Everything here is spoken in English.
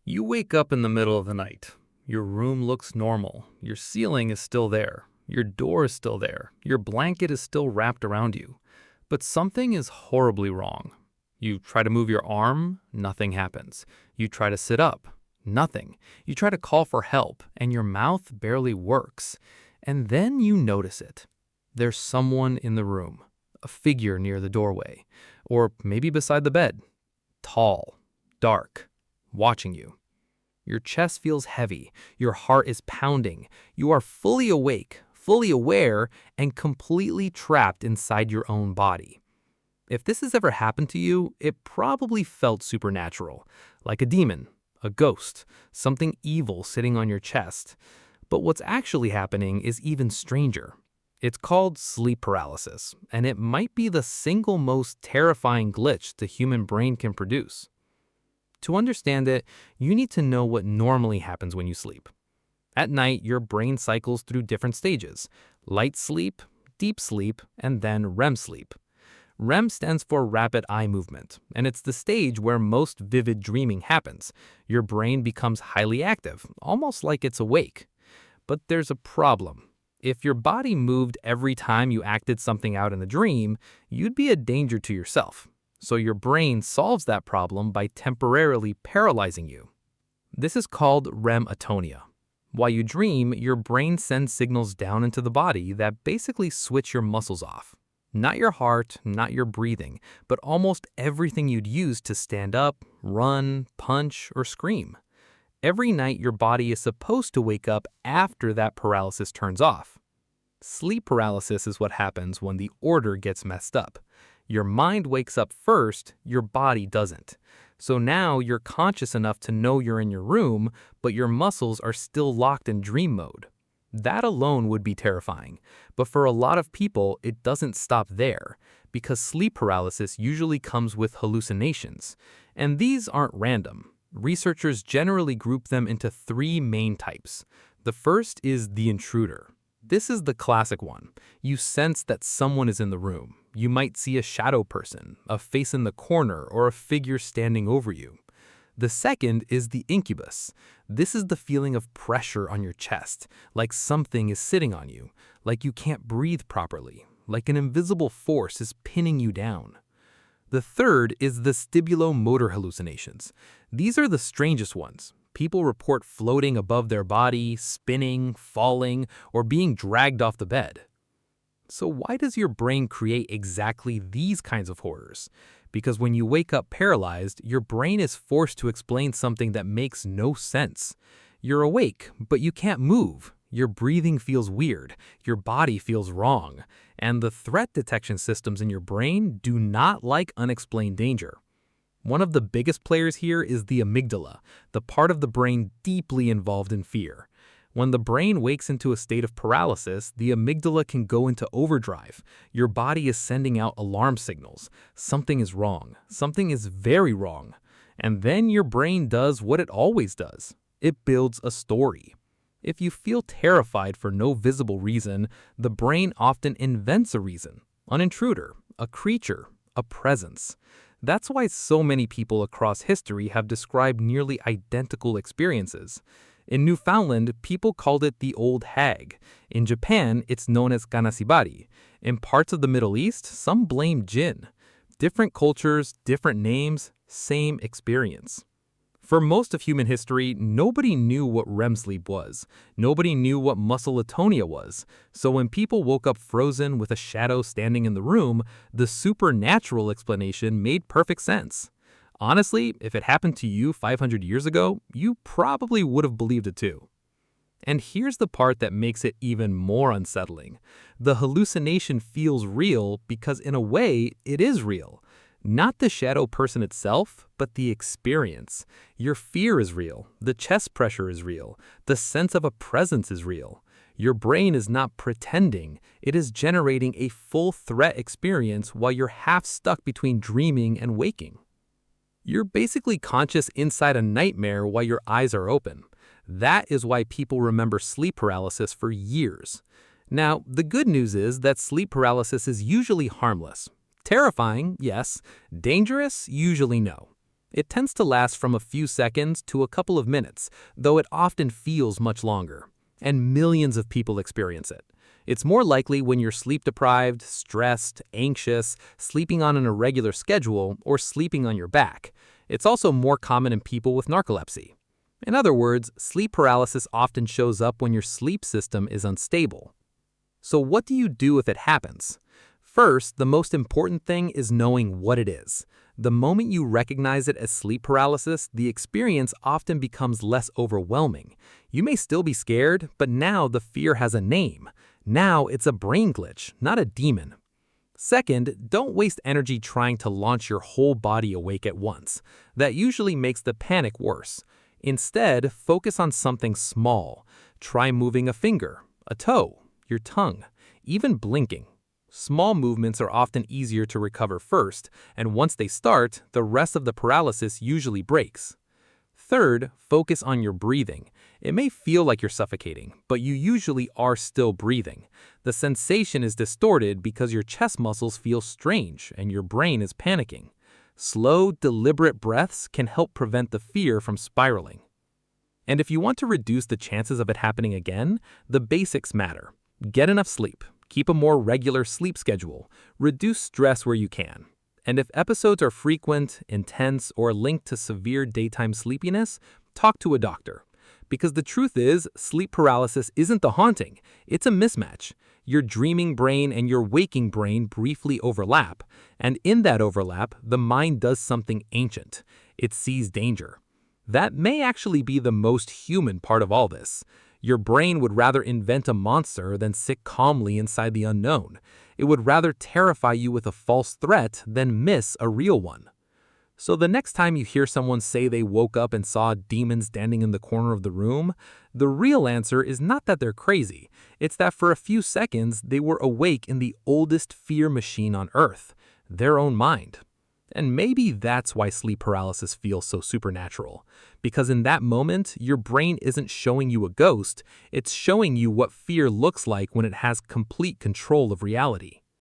You wake up in the middle of the night. Your room looks normal. Your ceiling is still there. Your door is still there. Your blanket is still wrapped around you. But something is horribly wrong. You try to move your arm, nothing happens. You try to sit up, nothing. You try to call for help, and your mouth barely works. And then you notice it. There's someone in the room, a figure near the doorway, or maybe beside the bed. Tall, dark, watching you. Your chest feels heavy, your heart is pounding, you are fully awake, fully aware, and completely trapped inside your own body. If this has ever happened to you, it probably felt supernatural, like a demon, a ghost, something evil sitting on your chest. But what's actually happening is even stranger. It's called sleep paralysis, and it might be the single most terrifying glitch the human brain can produce. To understand it, you need to know what normally happens when you sleep. At night, your brain cycles through different stages: light sleep, deep sleep, and then REM sleep. REM stands for rapid eye movement, and it's the stage where most vivid dreaming happens. Your brain becomes highly active, almost like it's awake. But there's a problem. If your body moved every time you acted something out in the dream, you'd be a danger to yourself. So your brain solves that problem by temporarily paralyzing you. This is called REM atonia. While you dream, your brain sends signals down into the body that basically switch your muscles off. Not your heart, not your breathing, but almost everything you'd use to stand up, run, punch, or scream. Every night your body is supposed to wake up after that paralysis turns off. Sleep paralysis is what happens when the order gets messed up. Your mind wakes up first, your body doesn't. So now you're conscious enough to know you're in your room, but your muscles are still locked in dream mode. That alone would be terrifying. But for a lot of people, it doesn't stop there, because sleep paralysis usually comes with hallucinations. And these aren't random. Researchers generally group them into three main types. The first is the intruder. This is the classic one. You sense that someone is in the room. You might see a shadow person, a face in the corner, or a figure standing over you. The second is the incubus. This is the feeling of pressure on your chest, like something is sitting on you, like you can't breathe properly, like an invisible force is pinning you down. The third is the vestibulomotor hallucinations. These are the strangest ones. People report floating above their body, spinning, falling, or being dragged off the bed. So why does your brain create exactly these kinds of horrors? Because when you wake up paralyzed, your brain is forced to explain something that makes no sense. You're awake, but you can't move. Your breathing feels weird, your body feels wrong, and the threat detection systems in your brain do not like unexplained danger. One of the biggest players here is the amygdala, the part of the brain deeply involved in fear. When the brain wakes into a state of paralysis, the amygdala can go into overdrive. Your body is sending out alarm signals. Something is wrong. Something is very wrong. And then your brain does what it always does. It builds a story. If you feel terrified for no visible reason, the brain often invents a reason: an intruder, a creature, a presence. That's why so many people across history have described nearly identical experiences. In Newfoundland, people called it the old hag. In Japan, it's known as ganashibari. In parts of the Middle East, some blame jinn. Different cultures, different names, same experience. For most of human history, nobody knew what REM sleep was. Nobody knew what muscle atonia was. So when people woke up frozen with a shadow standing in the room, the supernatural explanation made perfect sense. Honestly, if it happened to you 500 years ago, you probably would have believed it too. And here's the part that makes it even more unsettling. The hallucination feels real because in a way, it is real. Not the shadow person itself, but the experience. Your fear is real. The chest pressure is real. The sense of a presence is real. Your brain is not pretending. It is generating a full threat experience while you're half stuck between dreaming and waking. You're basically conscious inside a nightmare while your eyes are open. That is why people remember sleep paralysis for years. Now, the good news is that sleep paralysis is usually harmless. Terrifying, yes. Dangerous, usually no. It tends to last from a few seconds to a couple of minutes, though it often feels much longer. And millions of people experience it. It's more likely when you're sleep-deprived, stressed, anxious, sleeping on an irregular schedule, or sleeping on your back. It's also more common in people with narcolepsy. In other words, sleep paralysis often shows up when your sleep system is unstable. So what do you do if it happens? First, the most important thing is knowing what it is. The moment you recognize it as sleep paralysis, the experience often becomes less overwhelming. You may still be scared, but now the fear has a name. Now it's a brain glitch, not a demon. Second, don't waste energy trying to launch your whole body awake at once. That usually makes the panic worse. Instead, focus on something small. Try moving a finger, a toe, your tongue, even blinking. Small movements are often easier to recover first, and once they start, the rest of the paralysis usually breaks. Third, focus on your breathing. It may feel like you're suffocating, but you usually are still breathing. The sensation is distorted because your chest muscles feel strange and your brain is panicking. Slow, deliberate breaths can help prevent the fear from spiraling. And if you want to reduce the chances of it happening again, the basics matter. Get enough sleep. Keep a more regular sleep schedule. Reduce stress where you can. And if episodes are frequent, intense, or linked to severe daytime sleepiness, talk to a doctor. Because the truth is, sleep paralysis isn't the haunting, it's a mismatch. Your dreaming brain and your waking brain briefly overlap, and in that overlap, the mind does something ancient. It sees danger. That may actually be the most human part of all this. Your brain would rather invent a monster than sit calmly inside the unknown. It would rather terrify you with a false threat than miss a real one. So the next time you hear someone say they woke up and saw a demon standing in the corner of the room, the real answer is not that they're crazy. It's that for a few seconds, they were awake in the oldest fear machine on Earth, their own mind. And maybe that's why sleep paralysis feels so supernatural. Because in that moment, your brain isn't showing you a ghost, it's showing you what fear looks like when it has complete control of reality.